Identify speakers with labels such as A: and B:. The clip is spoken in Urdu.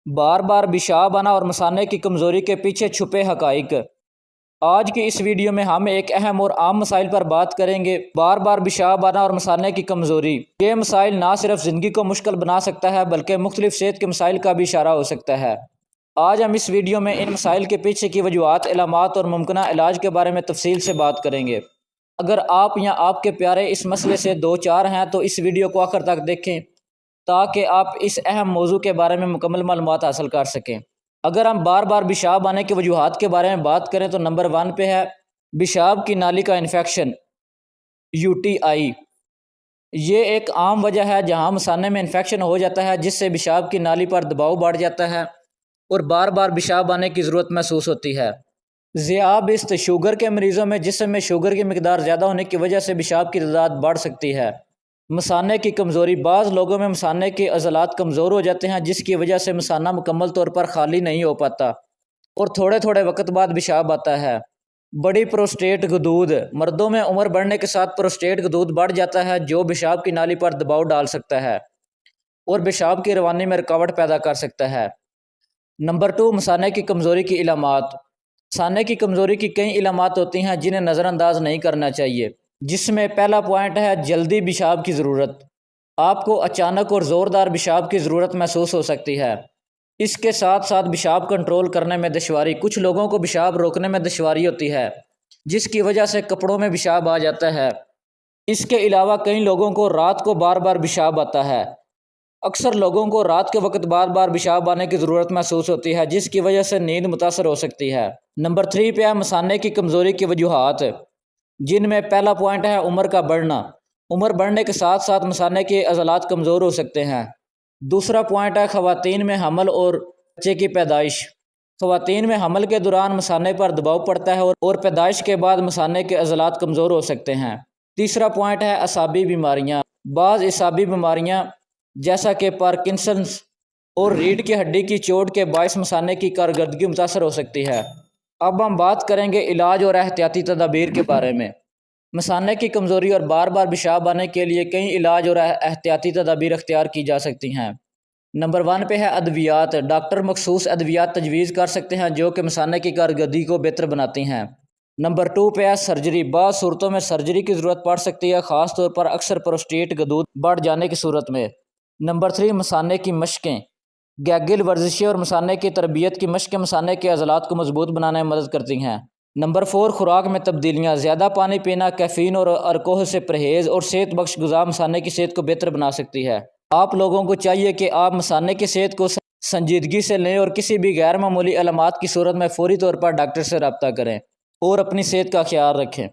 A: بار بار پیشاب آنا اور مثانے کی کمزوری کے پیچھے چھپے حقائق۔ آج کی اس ویڈیو میں ہم ایک اہم اور عام مسائل پر بات کریں گے۔ بار بار پیشاب آنا اور مثانے کی کمزوری۔ یہ مسائل نہ صرف زندگی کو مشکل بنا سکتا ہے بلکہ مختلف صحت کے مسائل کا بھی اشارہ ہو سکتا ہے۔ آج ہم اس ویڈیو میں ان مسائل کے پیچھے کی وجوہات، علامات اور ممکنہ علاج کے بارے میں تفصیل سے بات کریں گے۔ اگر آپ یا آپ کے پیارے اس مسئلے سے دو چار ہیں تو اس ویڈیو کو آخر تک دیکھیں تاکہ آپ اس اہم موضوع کے بارے میں مکمل معلومات حاصل کر سکیں۔ اگر ہم بار بار پیشاب آنے کی وجوہات کے بارے میں بات کریں تو نمبر 1 پہ ہے پیشاب کی نالی کا انفیکشن، UTI۔ یہ ایک عام وجہ ہے جہاں مثانے میں انفیکشن ہو جاتا ہے جس سے پیشاب کی نالی پر دباؤ بڑھ جاتا ہے اور بار بار پیشاب آنے کی ضرورت محسوس ہوتی ہے۔ ذیابیطس، شوگر کے مریضوں میں جسم میں شوگر کی مقدار زیادہ ہونے کی وجہ سے پیشاب کی تعداد بڑھ سکتی ہے۔ مثانے کی کمزوری، بعض لوگوں میں مثانے کے عضلات کمزور ہو جاتے ہیں جس کی وجہ سے مثانہ مکمل طور پر خالی نہیں ہو پاتا اور تھوڑے تھوڑے وقت بعد پیشاب آتا ہے۔ بڑی پروسٹیٹ غدود، مردوں میں عمر بڑھنے کے ساتھ پروسٹیٹ غدود بڑھ جاتا ہے جو پیشاب کی نالی پر دباؤ ڈال سکتا ہے اور پیشاب کی روانی میں رکاوٹ پیدا کر سکتا ہے۔ نمبر 2، مثانے کی کمزوری کی علامات۔ مثانے کی کمزوری کی کئی علامات ہوتی ہیں جنہیں نظر انداز نہیں کرنا چاہیے، جس میں پہلا پوائنٹ ہے جلدی پیشاب کی ضرورت۔ آپ کو اچانک اور زوردار پیشاب کی ضرورت محسوس ہو سکتی ہے۔ اس کے ساتھ ساتھ پیشاب کنٹرول کرنے میں دشواری، کچھ لوگوں کو پیشاب روکنے میں دشواری ہوتی ہے جس کی وجہ سے کپڑوں میں پیشاب آ جاتا ہے۔ اس کے علاوہ کئی لوگوں کو رات کو بار بار پیشاب آتا ہے۔ اکثر لوگوں کو رات کے وقت بار بار پیشاب آنے کی ضرورت محسوس ہوتی ہے جس کی وجہ سے نیند متاثر ہو سکتی ہے۔ نمبر 3 پہ ہے مثانے کی کمزوری کی وجوہات، جن میں پہلا پوائنٹ ہے عمر کا بڑھنا۔ عمر بڑھنے کے ساتھ ساتھ مثانے کے عضلات کمزور ہو سکتے ہیں۔ دوسرا پوائنٹ ہے خواتین میں حمل اور بچے کی پیدائش۔ خواتین میں حمل کے دوران مثانے پر دباؤ پڑتا ہے اور پیدائش کے بعد مثانے کے عضلات کمزور ہو سکتے ہیں۔ تیسرا پوائنٹ ہے اعصابی بیماریاں۔ بعض اعصابی بیماریاں جیسا کہ پارکنسنس اور ریڑھ کی ہڈی کی چوٹ کے باعث مثانے کی کارکردگی متاثر ہو سکتی ہے۔ اب ہم بات کریں گے علاج اور احتیاطی تدابیر کے بارے میں۔ مثانے کی کمزوری اور بار بار پیشاب آنے کے لیے کئی علاج اور احتیاطی تدابیر اختیار کی جا سکتی ہیں۔ نمبر 1 پہ ہے ادویات۔ ڈاکٹر مخصوص ادویات تجویز کر سکتے ہیں جو کہ مثانے کی کارکردگی کو بہتر بناتی ہیں۔ نمبر 2 پہ ہے سرجری۔ بعض صورتوں میں سرجری کی ضرورت پڑ سکتی ہے، خاص طور پر اکثر پروسٹیٹ غدود بڑھ جانے کی صورت میں۔ نمبر 3، مثانے کی مشقیں۔ گیگل ورزشیں اور مثانے کی تربیت کی مشقیں مثانے کے عضلات کو مضبوط بنانے میں مدد کرتی ہیں۔ نمبر 4، خوراک میں تبدیلیاں۔ زیادہ پانی پینا، کیفین اور الکحل سے پرہیز اور صحت بخش غذا مثانے کی صحت کو بہتر بنا سکتی ہے۔ آپ لوگوں کو چاہیے کہ آپ مثانے کی صحت کو سنجیدگی سے لیں اور کسی بھی غیر معمولی علامات کی صورت میں فوری طور پر ڈاکٹر سے رابطہ کریں اور اپنی صحت کا خیال رکھیں۔